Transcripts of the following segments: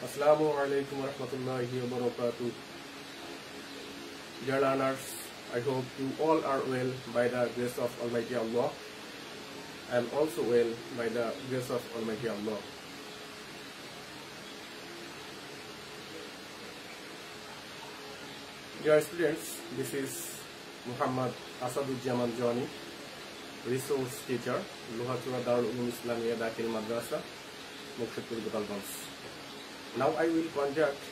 Assalamualaikum warahmatullahi wabarakatuh. Dear learners, I hope you all are well by the grace of Almighty Allah. I am also well by the grace of Almighty Allah. Dear students, this is Muhammad Asaduzzaman Jani, resource teacher, Lohachura Darul Uloom Islamiyya Dakil Madrasa, Mokshedpur Gotalganj. Now I will conduct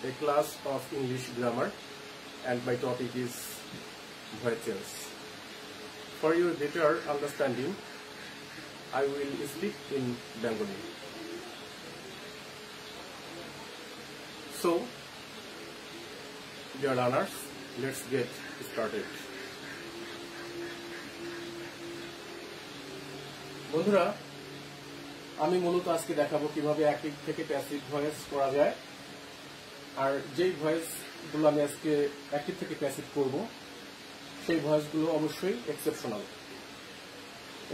a class of English grammar and my topic is voice change. For your better understanding, I will speak in Bengali. So, dear learners, let's get started. বন্ধুরা, আমি মূলত আজকে দেখাবো কিভাবে active থেকে passive voice করা যায়। আর যেই ভয়েসগুলো আমি আজকে অ্যাক্টিভ থেকে প্যাসিভ করব সেই ভয়েসগুলো অবশ্যই এক্সেপশনাল,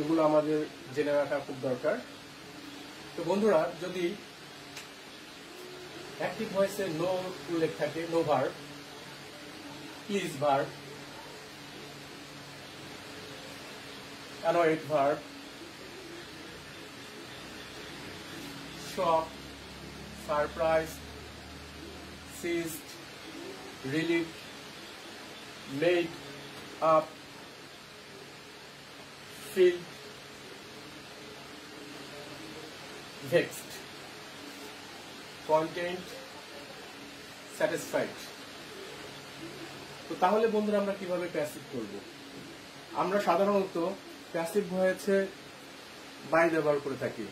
এগুলো আমাদের জেনে রাখা খুব দরকার। তো বন্ধুরা, যদি অ্যাক্টিভ ভয়েসে নো উল্লেখ থাকে, know verb, please verb, annoyed verb, shocked, surprised, seized, relieved, made up, filled, vexed, content, satisfied. তো তাহলে বন্ধুরা আমরা কিভাবে প্যাসিভ করব? আমরা সাধারণত প্যাসিভ ভয়েসে বাই ব্যবহার করে থাকি,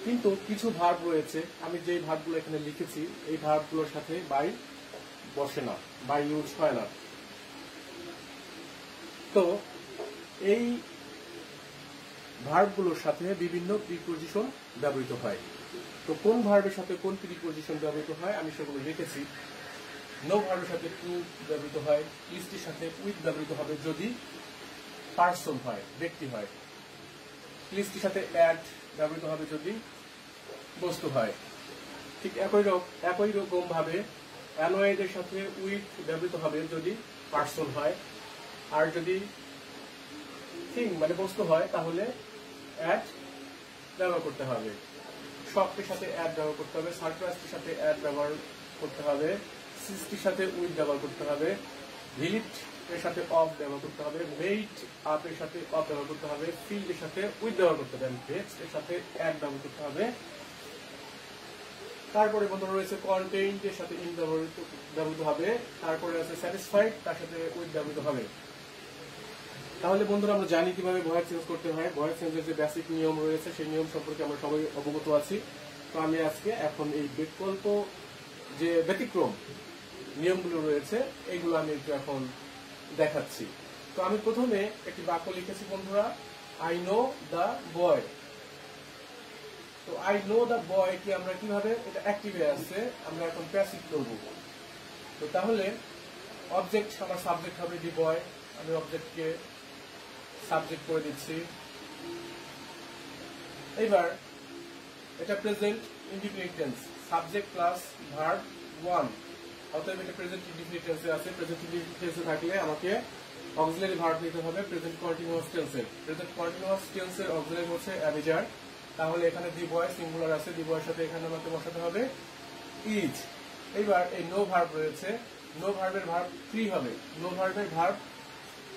কিন্তু কিছু ভার্ব রয়েছে, আমি যেই ভার্বগুলো এখানে লিখেছি এই ভার্বগুলোর সাথে বাই বসে না, বাই ইউজ হয় না। তো এই ভার্বগুলোর সাথে বিভিন্ন প্রিপোজিশন ব্যবহৃত হয়। তো কোন ভার্বের সাথে কোন প্রিপোজিশন ব্যবহৃত হয় আমি সেগুলো লিখেছি। নো ভার্বের সাথে টু ব্যবহৃত হয়, ইজটির সাথে উইথ ব্যবহৃত হবে যদি পার্সন হয়, ব্যক্তি হয়। প্লিজটির সাথে অ্যাড ব্যবহৃত হবে যদি বস্তু হয়। ঠিক একই রকম ভাবে অ্যানয়েডের সাথে উইথ ব্যবহৃত হবে যদি পার্সন হয়, আর যদি থিং মানে বস্তু হয় তাহলে অ্যাড ব্যবহার করতে হবে। শকের সাথে অ্যাড ব্যবহার করতে হবে, সারপ্রাইজের সাথে অ্যাড ব্যবহার করতে হবে, সিজটির সাথে উইথ ব্যবহার করতে হবে, রিলিফড এর সাথে অফ ব্যবহার করতে হবে, মেড আপ এর সাথে অফ ব্যবহার করতে হবে, ফিল্ড এর সাথে উইথ ব্যবহার করতে হবে, ভেক্সড এর সাথে অ্যাড ব্যবহার করতে হবে। তারপরে বন্ধুরা রয়েছে কন্টেইনড এর সাথে ইন ব্যবহৃত হবে, তারপরে আছে স্যাটিসফাইড, তার সাথে উইথ ব্যবহৃত হবে। তাহলে বন্ধুরা আমরা জানি কিভাবে ভয়েস চেঞ্জ করতে হয়। ভয়েস চেঞ্জের যে বেসিক নিয়ম রয়েছে সেই নিয়ম সম্পর্কে আমরা সবাই অবগত আছি। তো আমি আজকে এখন এই বিকল্প যে ব্যতিক্রম নিয়মগুলো রয়েছে এইগুলো আমি একটু এখন দেখাচ্ছি। তো আমি প্রথমে একটি বাক্য লিখেছি বন্ধুরা, আই নো দ্য বয়। তো আই নো দ্য বয় কি আমরা কিভাবে, এটা অ্যাক্টিভে আছে, আমরা এখন প্যাসিভ করব। তো তাহলে অবজেক্ট আমার সাবজেক্ট হবে দি বয়, আমি অবজেক্টকে সাবজেক্ট করে দিচ্ছি। এবার এটা present indefinite tense, subject plus verb one, অতএব এটা প্রেজেন্ট ইনডিফিনিট টেন্সে আছে। প্রেজেন্ট ইনডিফিনিট টেন্সে থাকলে আমাকে অক্সিলারি ভার্ব নিতে হবে প্রেজেন্ট কন্টিনিউয়াস টেন্সের। প্রেজেন্ট কন্টিনিউয়াস টেন্সের অক্সিলারি হচ্ছে অ্যাভিজার। তাহলে এখানে দি বয় সিঙ্গুলার আছে, দি বয়ের সাথে এখানে আমাকে বসাতে হবে ইজ। এইবার এই নো ভার্ব রয়েছে, নো ভার্বের ভার্ব ক্রি হবে। নো ভার্বের ভার্ব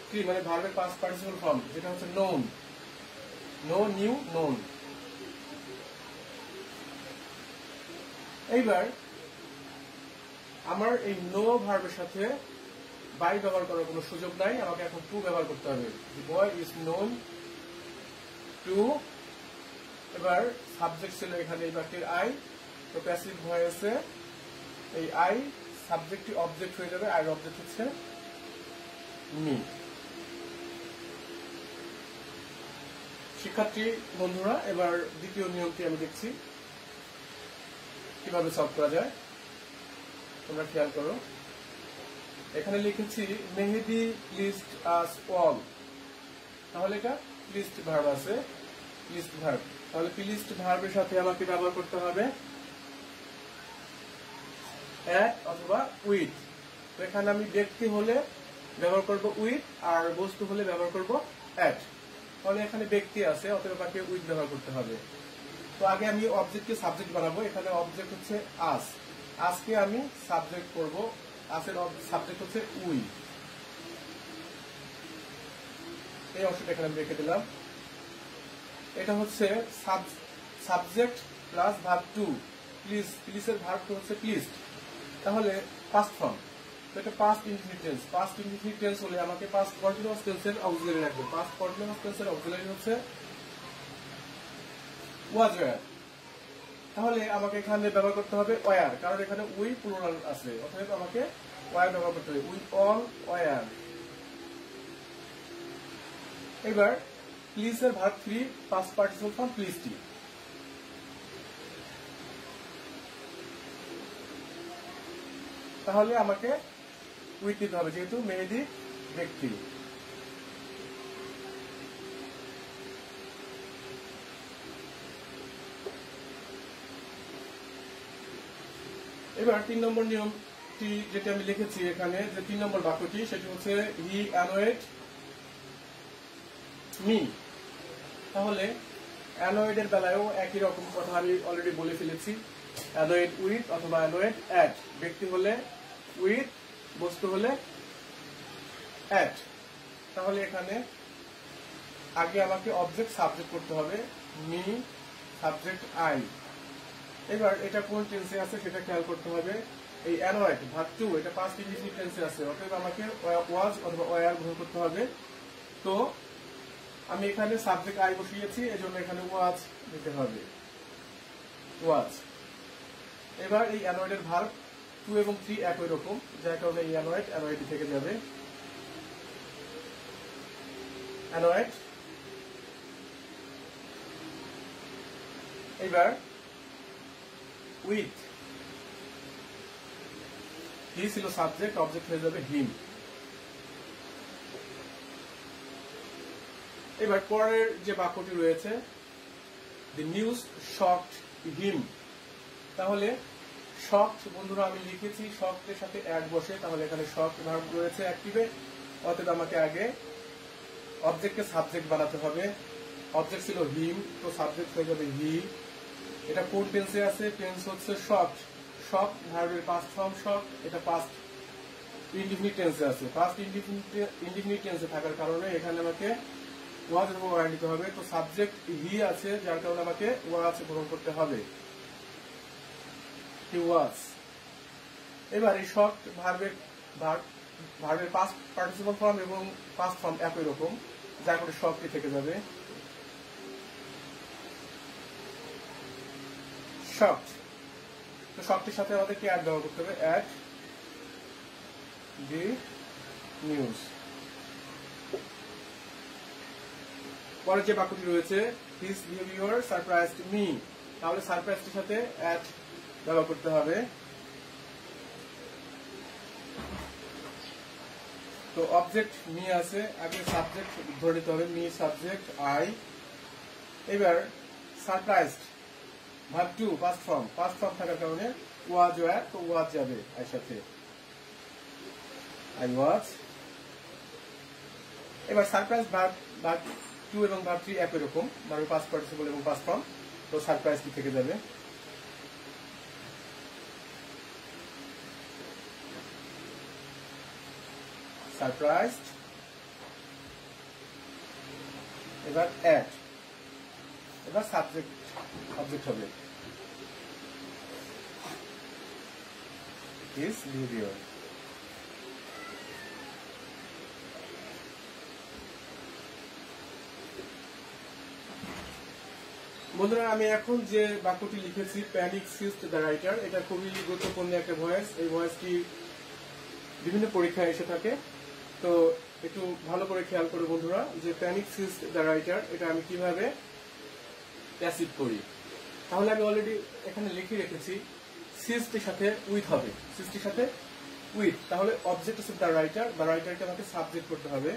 ক্রি মানে ভার্বের পাস্ট পার্টিসিপল ফর্ম, যেটা হচ্ছে নোন, নো নিউ নোন। এইবার আমার এই নো ভার্বের সাথে বাই ব্যবহার করার কোনো সুযোগ নাই, আমাকে এখন টু ব্যবহার করতে হবে। দি বয় ইজ নোন টু। এবার সাবজেক্ট ছিল এখানে এই বাক্যের আই, তো প্যাসিভ ভয়েসে এই আই সাবজেক্টটি অবজেক্ট হয়ে যাবে, আর অবজেক্ট হচ্ছে মি। শিক্ষার্থী বন্ধুরা, এবার দ্বিতীয় নিয়মটি আমি দেখছি কিভাবে সলভ করা যায়, তোমরা খেয়াল করো। এখানে লিখেছি মেহেদি লিস্ট আস অল, তাহলে এটা লিস্ট ভার্ব আছে। প্লিস্ট ভার্ব। তাহলে প্লিস্ট ভার্বের সাথে আমাকে ব্যবহার করতে হবে অ্যাট অথবা উইথ। তো এখানে আমি ব্যক্তি হলে ব্যবহার করব উইথ, আর বস্তু হলে ব্যবহার করব অ্যাট। তাহলে এখানে ব্যক্তি আছে, অতএব আমাকে উইথ ব্যবহার করতে হবে। তো আগে আমি অবজেক্টকে সাবজেক্ট বানাবো। এখানে অবজেক্ট হচ্ছে আস, আজকে আমি সাবজেক্ট করব, আসের সাবজেক্ট হচ্ছে উই। এই অংশটা এখানে আমি রেখে দিলাম। এটা হচ্ছে subject plus verb two, please, প্লিজের ভার্ব হচ্ছে প্লিজড। তাহলে পাস্ট ফর্ম, তো এটা past indefinite tense. Past indefinite tense হলে আমাকে পাস্ট কন্টিনিউয়াস টেন্সের অক্সিলারি রাখবে। পাস্ট কন্টিনিউয়াস টেন্সের অক্সিলারি হচ্ছে ওয়াজ ওয়্যার। তাহলে আমাকে এখানে ব্যবহার করতে হবে ওয়্যার, কারণ এখানে উই প্লুরাল আছে, অতএব আমাকে ওয়্যার ব্যবহার করতে হবে। We all were. এবার প্লিজ এর ভার্ব 3 পাস্ট পার্টিসিপল ফর্ম প্লিজডি। তাহলে আমাকে উইথ দিতে হবে, যেহেতু মেহেদি ব্যক্তি। এবার 3 নম্বর নিয়মটি যেটা আমি লিখেছি এখানে, যে 3 নম্বর বাক্যটি, সেটি হচ্ছে হি অ্যানয়েড মি। তাহলে অ্যানয়েড এর বেলায়ও একই রকম কথা আমি অলরেডি বলে ফেলেছি, অ্যানয়েড উইথ অথবা অ্যানয়েড অ্যাট। ব্যক্তি হলে উইথ, বস্তু হলে অ্যাট। তাহলে এখানে আগে আমাকে অবজেক্ট সাবজেক্ট করতে হবে, মি সাবজেক্ট আই। এবার এটা কোন টেন্সে আছে সেটা খেয়াল করতে হবে। এই অ্যানয়েড ভার্ব টু, এটা পাস্ট ইনডিফিনিট টেন্সে আছে, অতএব আমাকে ওয়াজ অথবা ওয়্যার গ্রহণ করতে হবে। তো আমি এখানে সাবজেক্ট আই বসিয়েছি, এজন্য এখানে ওয়াজ দিতে হবে, ওয়াজ। এবার এই অ্যানয়েডের ভার্ব 2 এবং 3 একই রকম, যার কারণে এই অ্যানয়েড থেকে যাবে অ্যানয়েড। এবার উইথ, হি ছিল সাবজেক্ট, অবজেক্ট হয়ে যাবে হিম। এবার পরের যে বাক্যটি রয়েছে, দি নিউজ শকড হিম। তাহলে শকড, বন্ধুরা আমি লিখেছি শকডের সাথে অ্যাড বসে, তাহলে এখানে শকড ভার্ব রয়েছে অ্যাক্টিভে, অতএব আমাকে আগে অবজেক্টকে সাবজেক্ট বানাতে হবে। অবজেক্ট ছিল হিম, তো সাবজেক্ট হয়ে যাবে হি। এটা কোন টেন্সে আছে? টেন্স হচ্ছে শকড। শক ভার্বের পাস্ট ফর্ম শক, এটা পাস্ট ইনডিফিনিট টেন্সে আছে। পাস্ট ইনডিফিনিট টেন্সে থাকার কারণে এখানে আমাকে ওয়াজ এবং ওয়্যার নিতে হবে। তো সাবজেক্ট হি আছে, যার কারণে আমাকে ওয়াজ গ্রহণ করতে হবে, হি ওয়াজ। এবার এই শক ভার্বের পাস্ট পার্টিসিপল ফর্ম এবং পাস্ট ফর্ম একই রকম, যার কারণে শকটি থেকে যাবে শকড। তো শকটির সাথে আমাদেরকে অ্যাড ব্যবহার করতে হবে, অ্যাড দি নিউজ। পরের যে বাক্যটি রয়েছে, হিজ বিহেভিয়ার সারপ্রাইজড মি। তাহলে সারপ্রাইজটির সাথে অ্যাড ব্যবহার করতে হবে। তো অবজেক্ট মি আছে, আগে সাবজেক্ট ধরে নিতে হবে, মি সাবজেক্ট আই। এবার surprised verb two past form থাকার কারণে ওয়াজ ওয়্যার, তো ওয়াজ যাবে এর সাথে, আই ওয়াজ। এবার সারপ্রাইজ ভার্ব টু এবং ভার্ব থ্রি একই রকম, মানে পাস্ট পার্টিসিপল এবং পাস্ট ফর্ম, তো সারপ্রাইজ কি থেকে যাবে সারপ্রাইজড। এবার অ্যাড, এবার সাবজেক্ট অবজেক্ট হবে হিজ বিহেভিয়ার। বন্ধুরা আমি এখন যে বাক্যটি লিখেছি, প্যানিক সিজড দ্য রাইটার, এটা খুবই গুরুত্বপূর্ণ একটা ভয়েস। এই ভয়েসটি বিভিন্ন পরীক্ষায় এসে থাকে, তো একটু ভালো করে খেয়াল করে বন্ধুরা, যে প্যানিক সিজড দ্য রাইটার এটা আমি কিভাবে প্যাসিভ করি। তাহলে আমি অলরেডি এখানে লিখে রেখেছি, সিজটির সাথে উইথ হবে, সিজটির সাথে উইথ। তাহলে অবজেক্ট হচ্ছে দ্য রাইটারকে আমাকে সাবজেক্ট করতে হবে।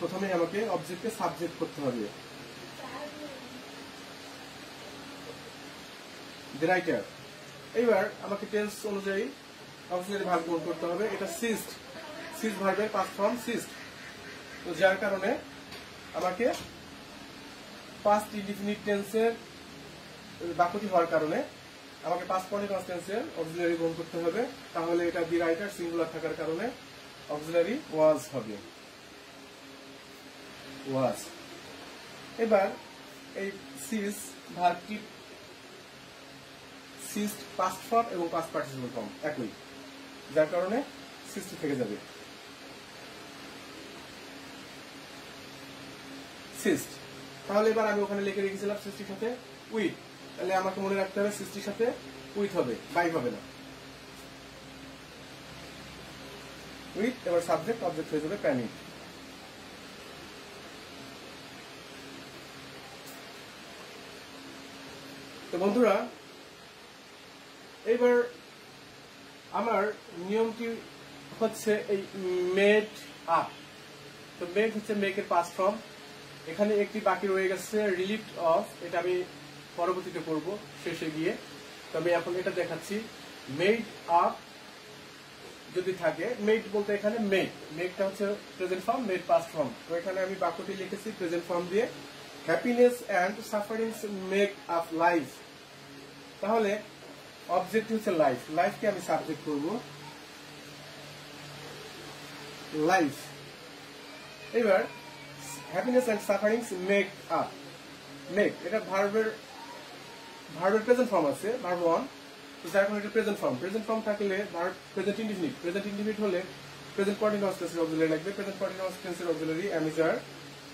প্রথমে আমাকে অবজেক্টকে সাবজেক্ট করতে হবে। দি রাইটার। এবার আমাকে টেন্স অনুযায়ী অক্সিলারি ভার্ব গ্রহণ করতে হবে। এটা সিস্ট, সিস্ট ভার্বের পাস্ট ফর্ম সিস্ট। তো যার কারণে আমাকে পাস্ট ইনডিফিনিট টেন্সের বাক্যটি হওয়ার কারণে আমাকে পাস্ট কন্টিনিউয়াস টেন্সের অক্সিলারি গ্রহণ করতে হবে। তাহলে এটা দি রাইটার সিঙ্গুলার থাকার কারণে অক্সিলারি ওয়াজ হবে, ওয়াজ। এবার এই সিস ভার্বটি সিস্ট পাস্ট ফর্ম এবং পাস্ট পার্টিসিপল ফর্ম একই, যার কারণে সিস্ট থেকে যাবে সিস্ট। তাহলে এবার আমি ওখানে লিখে রেখেছিলাম সিস্টির সাথে উইথ, তাহলে আমাকে মনে রাখতে হবে সিস্টির সাথে উইথ হবে, বাই হবে না। উইথ, এবার সাবজেক্ট অবজেক্ট হয়ে যাবে প্যানিক। তো বন্ধুরা, এইবার আমার নিয়মটি হচ্ছে এই মেড আপ। তো মেড হচ্ছে মেকের পাস্ট ফর্ম। এখানে একটি বাকি রয়ে গেছে রিলিফড অফ, এটা আমি পরবর্তীতে করব শেষে গিয়ে। তবে এখন এটা দেখাচ্ছি। মেড আপ যদি থাকে, মেড বলতে এখানে মেড, মেডটা হচ্ছে present form, made past form. তো এখানে আমি বাক্যটি লিখেছি প্রেজেন্ট ফর্ম দিয়ে, happiness and sufferings make up life. তাহলে অবজেক্ট হচ্ছে লাইফ, লাইফকে আমি সাবজেক্ট করব লাইফ। এবার happiness and sufferings make up, make এটা ভার্বের প্রেজেন্ট ফর্ম আছে, ভার্ব ওয়ান। তো যার কারণে এটা প্রেজেন্ট ফর্ম, প্রেজেন্ট ফর্ম থাকলে verb present indefinite, present indefinite হলে প্রেজেন্ট কন্টিনিউয়াস টেন্সের অক্সিলারি লাগবে, প্রেজেন্ট কন্টিনিউয়াস টেন্সের অক্সিলারি এম ইজ আর।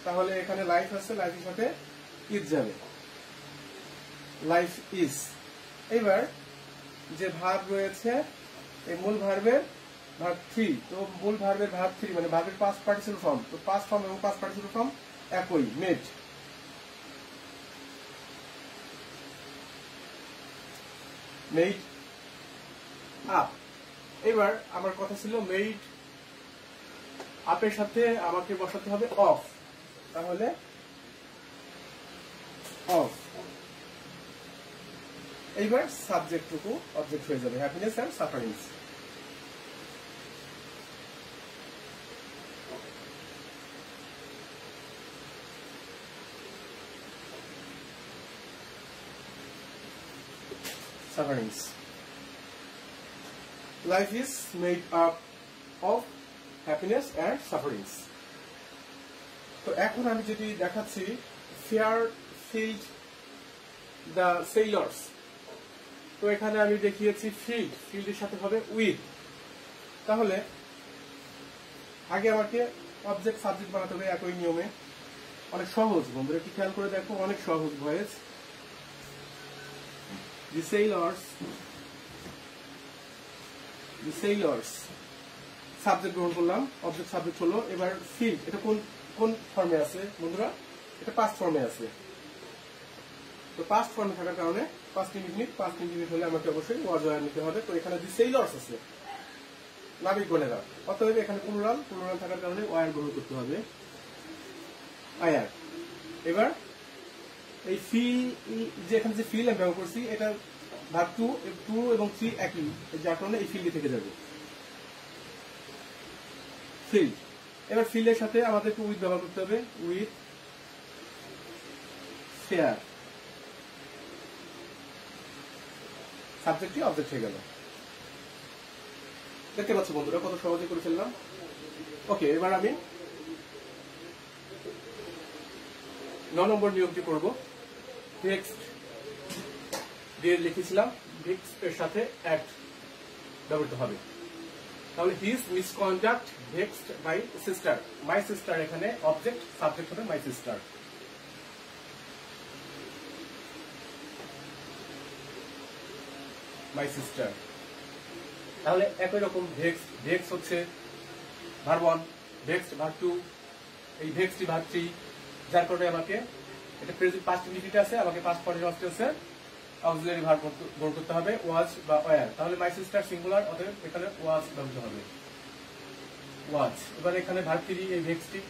তাহলে এখানে লাইফ আছে, লাইফের সাথে ইজ যাবে, লাইফ ইজ। এবার যে ভার্ব রয়েছে এই মূল ভার্বের ভার্ব থ্রি, তো মূল ভার্বের ভার্ব থ্রি মানে ভার্বের পাস্ট পার্টিসিপল ফর্ম, তো পাস্ট ফর্ম এবং পাস্ট পার্টিসিপল ফর্ম একই, মেড। Made up. এবার আমার কথা ছিল মেড আপের সাথে আমাকে বসাতে হবে অফ, তাহলে অফ। এইবার সাবজেক্টটুকু অবজেক্ট হয়ে যাবে, happiness and sufferings. Sufferings, life is made up of happiness and sufferings. তো এখন আমি যেটি দেখাচ্ছি, ফেয়ার ফিল্ড দ্য সেইলর্স। তো এখানে আমি দেখিয়েছি ফিল্ড, ফিল্ডের সাথে হবে উইথ। তাহলে আগে আমাকে অবজেক্ট সাবজেক্ট বানাতে হবে একই নিয়মে। অনেক সহজ বন্ধুরা, একটু খেয়াল করে দেখো, অনেক সহজ ভয়েস। দি সেইলর্স, দি সেইলর্স সাবজেক্ট গ্রহণ করলাম, অবজেক্ট সাবজেক্ট হলো। এবার ফিল্ড, এটা কোন ফর্মে আছে বন্ধুরা? এটা পাস্ট ফর্মে আছে। তো পাস্ট ফর্মে থাকার কারণে পাস্ট ইনডিফিনিট হলে আমাকে অবশ্যই ওয়াজ ওয়ার নিতে হবে। তো এখানে দি সেইলর্স আছে, নাবিকগণেরা, অতএব এখানে প্লুরাল থাকার কারণে ওয়ার গ্রহণ করতে হবে, আয়ার। এবার এই ফিল, যে এখানে যে ফিল আমি ব্যবহার করছি, এটা ভার্ব টু এবং থ্রি একই, যার কারণে এই ফিল্ডে থেকে যাবে ফিল্ড। এবার ফিল্ডের সাথে আমাদেরকে উইথ ব্যবহার করতে হবে, উইথ ফেয়ার। সাবজেক্টই অবজেক্ট হয়ে গেল। দেখতে পাচ্ছ বন্ধুরা কত সহজে করে ফেললাম। ওকে, এবার আমি 9 নম্বর নিয়মটি করব। ভেক্সড দিয়ে লিখেছিলাম, ভেক্সড এর সাথে অ্যাক্ট ব্যবহৃত হবে। তাহলে his misconduct vexed my sister, my sister এখানে অবজেক্ট, সাবজেক্ট হবে মাই সিস্টার। My sister. তাহলে একই রকম ভেক্স হচ্ছে verb one, vexed verb two, এই ভেক্সটি ভার্ব থ্রি, যার কারণে আমাকে এটা প্রেজেন্ট পাস্ট ইনডিফিনিট আছে, আমাকে পাস্ট কন্টিনিউয়াস টেন্সে অক্সিলারি ভার্ব গ্রহণ করতে হবে, ওয়াজ বা ওয়্যার। তাহলে মাই সিস্টার সিঙ্গুলার, অতএব এখানে ওয়াজ ব্যবহৃত হবে, ওয়াজ। এবার এখানে ভার্ব থ্রি, এই ভেক্সটি,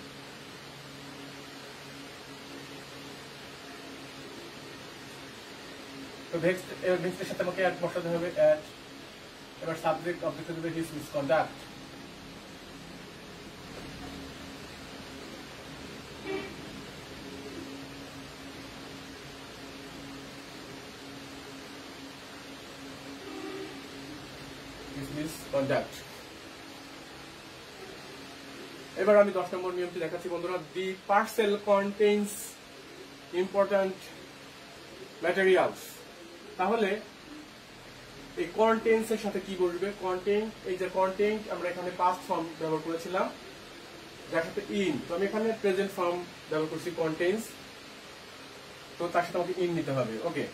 তো ভেক্সের সাথে আমাকে অ্যাড বসাতে হবে, অ্যাড। এবার সাবজেক্ট অবজেক্টে দেবে হিজ মিসকন্ডাক্ট। মিসকন্ডাক্ট। এবার আমি 10 নম্বর নিয়মটি দেখাচ্ছি বন্ধুরা। দি পার্সেল কন্টেইনস ইম্পর্ট্যান্ট ম্যাটেরিয়ালস। তাহলে এই কন্টেইনস এর সাথে কি বসবে? কন্টেইন, এই যে কন্টেইন আমরা এখানে পাস্ট ফর্ম ব্যবহার করেছিলাম যার সাথে ইন, তো আমি এখানে প্রেজেন্ট ফর্ম ব্যবহার করছি কন্টেইনস, তো তার সাথে আমাকে ইন নিতে হবে। ওকে,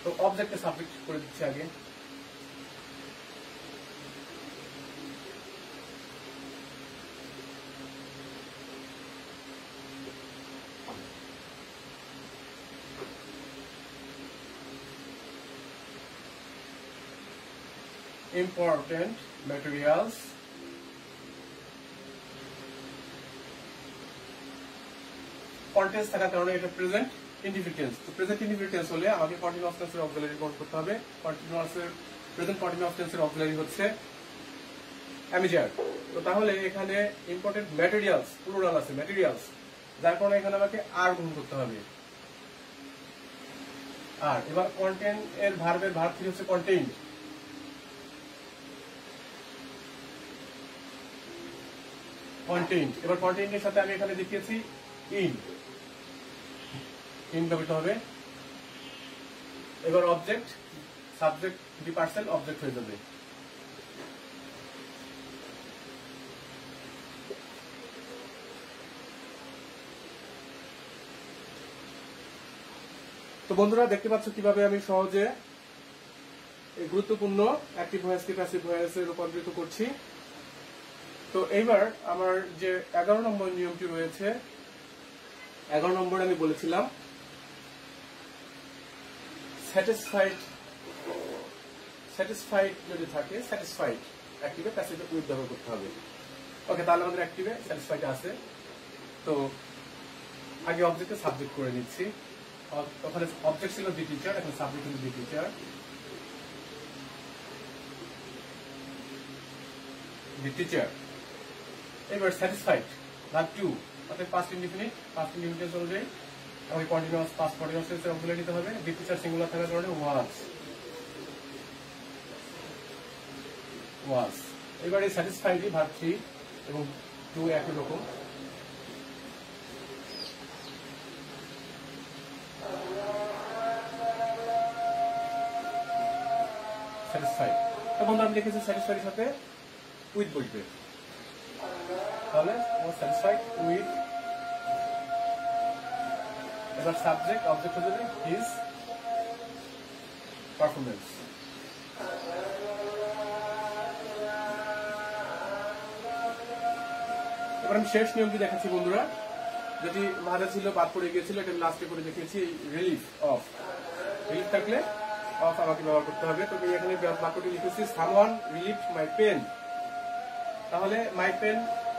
তো অবজেক্টে সাবজেক্ট করে দিচ্ছি আগে। Important materials, কন্টেন্স থাকার কারণে এটা প্রেজেন্ট ইনডিফিনিট। তো প্রেজেন্ট ইনডিফিনিট হলে আমাকে কন্টিনিউয়াস টেন্সের অক্সিলারি গ্রহণ করতে হবে। প্রেজেন্ট কন্টিনিউয়াস টেন্সের অক্সিলারি হচ্ছে অ্যামিজার। তো তাহলে এখানে ইম্পর্টেন্ট ম্যাটেরিয়ালস প্লুরাল আছে, ম্যাটেরিয়ালস, যার কারণে এখানে আমাকে আর গ্রহণ করতে হবে। আর এবার কন্টেন্ট এর ভার্বের ভার্ব কি হচ্ছে কন্টেইন। কন্টেইন, এবার কন্টেইনের সাথে আমি এখানে দেখিয়েছি ইন ব্যবহৃত হবে। এবার অবজেক্ট, সাবজেক্ট, দি পার্সেল অবজেক্ট হয়ে যাবে। তো বন্ধুরা দেখতে পাচ্ছ কিভাবে আমি সহজে এই গুরুত্বপূর্ণ অ্যাক্টিভ ভয়েসকে প্যাসিভ ভয়েসে রূপান্তরিত করছি। তো এইবার আমার যে 11 নম্বর নিয়মটি রয়েছে, 11 নম্বরে আমি বলেছিলাম স্যাটিসফাইড যদি থাকে, স্যাটিসফাইড অ্যাক্টিভে প্যাসিভে উইথ ব্যবহার করতে হবে। ওকে, তাহলে আমাদের অ্যাক্টিভে স্যাটিসফাইড আছে। তো আগে অবজেক্টে সাবজেক্ট করে নিচ্ছি। ওখানে অবজেক্ট ছিল দি টিচার, এখন সাবজেক্ট হলো দি টিচার। The teacher. এবার স্যাটিসফাইড ভার্ব টু, অর্থাৎ পাস্ট ইনডিফিনিট, পাস্ট ইনডিফিনিট অনুযায়ী আমাকে কন্টিনিউয়াস পাস্ট কন্টিনিউয়াস টেন্সের অক্সিলারি নিতে হবে। দি টিচার সিঙ্গুলার থাকার কারণে ওয়াজ। এবার এই স্যাটিসফাইডই ভার্ব 3 এবং 2 একই রকম। স্যাটিসফাইড, তখন আমি দেখেছি স্যাটিসফাইডের সাথে উইথ বসবে, তাহলে স্যাটিসফাইড উইথ। এবার সাবজেক্ট অবজেক্ট হয়ে যাবে হিজ পারফরমেন্স। এবার আমি শেষ নিয়মটি দেখাচ্ছি বন্ধুরা, যেটি মাঝে ছিল বাদ পড়ে গিয়েছিল, এটা লাস্টে করে দেখিয়েছি। রিলিফ অফ, রিলিফ থাকলে অফ আমাকে ব্যবহার করতে হবে। তো আমি এখানে বাক্যটি লিখেছি সামওয়ান রিলিফ মাই পেন। তাহলে মাই পেন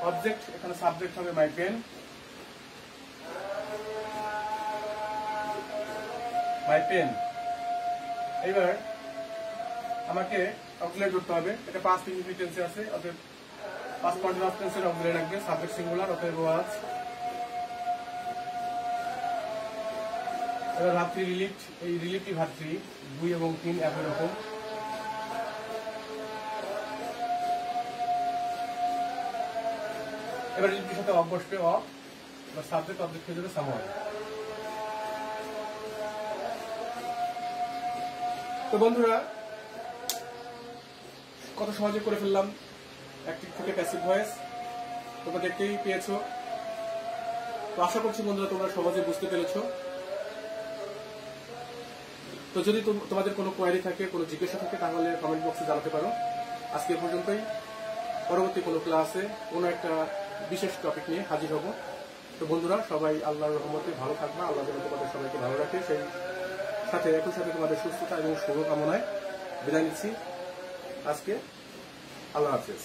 অবজেক্ট, এখানে সাবজেক্ট হবে মাই পেন। My pen. এবার আমাকে অক্সিলারি করতে হবে, এটা পাস্ট ইনডিফিনিট টেন্সে আছে, অতএব পাস্ট কন্টিনিউয়াস টেন্সের অক্সিলারি রাখবে, সাবজেক্ট সিঙ্গুলার, অতএব ওয়াজ। এবার ভার্ব 3 রিলিফ, এই রিলিফটি ভার্ব 3, 2 এবং 3 একই রকম। এবার রিলিফটির সাথে অফ বসবে, অফ। এবার সাবজেক্ট অবজেক্ট হয়ে যাবে সামওয়ান। তো বন্ধুরা কত সহজে করে ফেললাম অ্যাক্টিভ থেকে প্যাসিভ ভয়েস, তোমরা দেখতেই পেয়েছো। তো আশা করছি বন্ধুরা তোমরা সহজে বুঝতে পেরেছো। তো যদি তোমাদের কোনো কোয়ারি থাকে, কোনো জিজ্ঞাসা থাকে, তাহলে কমেন্ট বক্সে জানাতে পারো। আজকে পর্যন্তই, পরবর্তী কোনো ক্লাসে কোনো একটা বিশেষ টপিক নিয়ে হাজির হব। তো বন্ধুরা সবাই আল্লাহর রহমতে ভালো থাকবে, আল্লাহ যেন তোমাদের সবাইকে ভালো রাখে, সেই সাথে একই সাথে তোমাদের সুস্থতা এবং শুভকামনায় বিদায় নিচ্ছি আজকে। আল্লাহ হাফেজ।